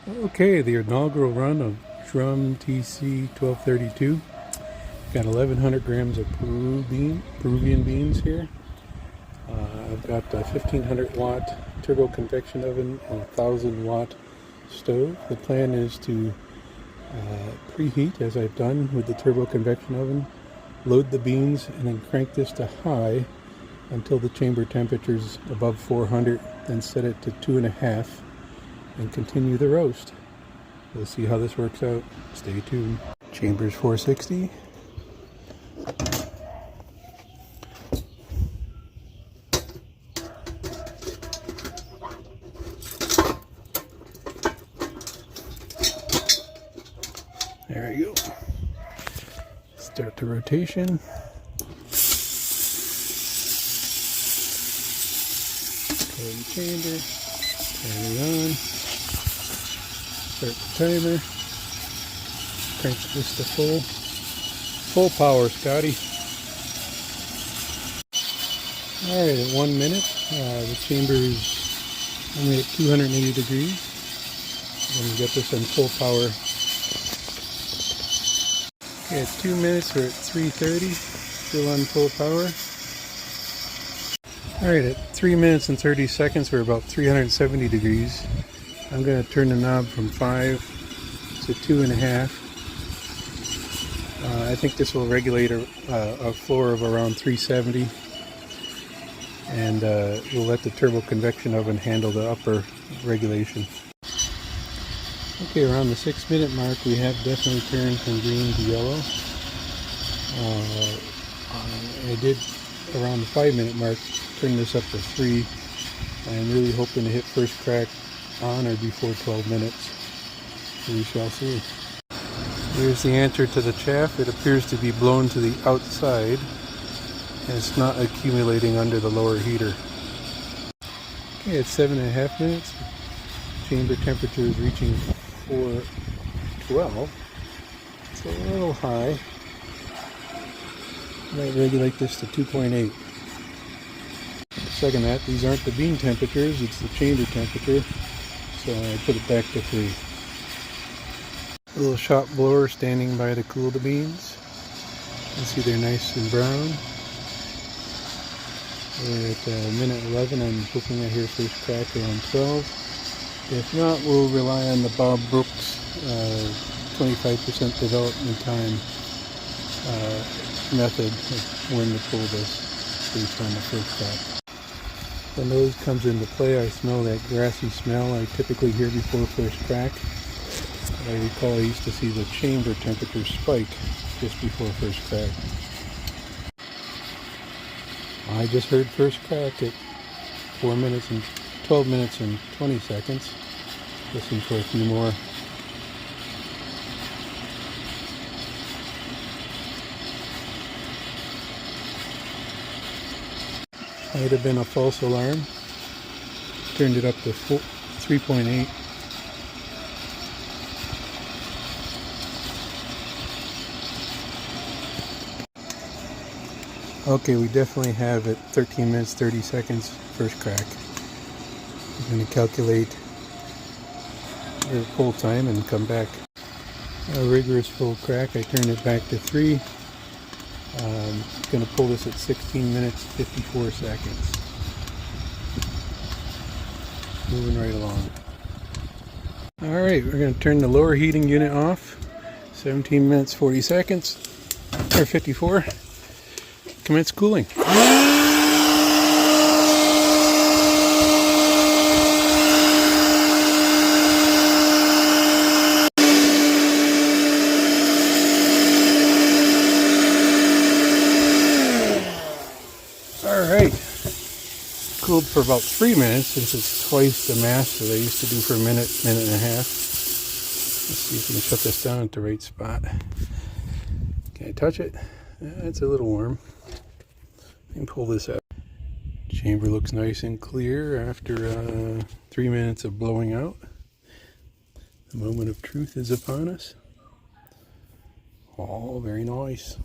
Okay, the inaugural run of DRUMTC 1232. Got 1,100 grams of Peruvian beans here. I've got a 1500 watt turbo convection oven and a 1000 watt stove. The plan is to preheat, as I've done with the turbo convection oven, load the beans and then crank this to high until the chamber temperature is above 400, then set it to 2.5 and continue the roast. We'll see how this works out. Stay tuned. Chamber's 460. There we go. Start the rotation. Close the chamber. Turn it on. Start the timer. Crank this to full power, Scotty. Alright, at 1 minute, the chamber is only at 280 degrees. Then we get this on full power. Okay, at 2 minutes, we're at 330, still on full power. Alright, at 3 minutes and 30 seconds, we're about 370 degrees. I'm going to turn the knob from 5 to 2.5. I think this will regulate a floor of around 370. And we'll let the turbo convection oven handle the upper regulation. Okay, around the 6 minute mark, we have definitely turned from green to yellow. I did, around the 5 minute mark, turn this up to 3. I'm really hoping to hit first crack on or before 12 minutes. We shall see. Here's the answer to the chaff. It appears to be blown to the outside, and it's not accumulating under the lower heater. Okay, it's 7.5 minutes. Chamber temperature is reaching 412. It's a little high. Might regulate this to 2.8. Second that, these aren't the bean temperatures, it's the chamber temperature. So I put it back to 3. A little shop blower standing by to cool the beans. You can see they're nice and brown. We're at minute 11. I'm hoping I hear first crack around 12. If not, we'll rely on the Bob Brooks 25% development time method of when to pull this based on the first crack. The nose comes into play. I smell that grassy smell I typically hear before first crack. I recall I used to see the chamber temperature spike just before first crack. I just heard first crack at 4 minutes and 12 minutes and 20 seconds. Listen for a few more. Might have been a false alarm. Turned it up to 3.8. Okay, we definitely have at 13 minutes 30 seconds first crack. I'm going to calculate the full time and come back. A rigorous full crack. I turned it back to 3. Going to pull this at 16 minutes 54 seconds. Moving right along. Alright, we're going to turn the lower heating unit off. 17 minutes 40 seconds, or 54. Commence cooling. Alright, cooled for about 3 minutes since it's twice the mass that I used to do for a minute, minute and a half. Let's see if we can shut this down at the right spot. Can I touch it? It's a little warm. I can pull this out. Chamber looks nice and clear after 3 minutes of blowing out. The moment of truth is upon us. Oh, very nice.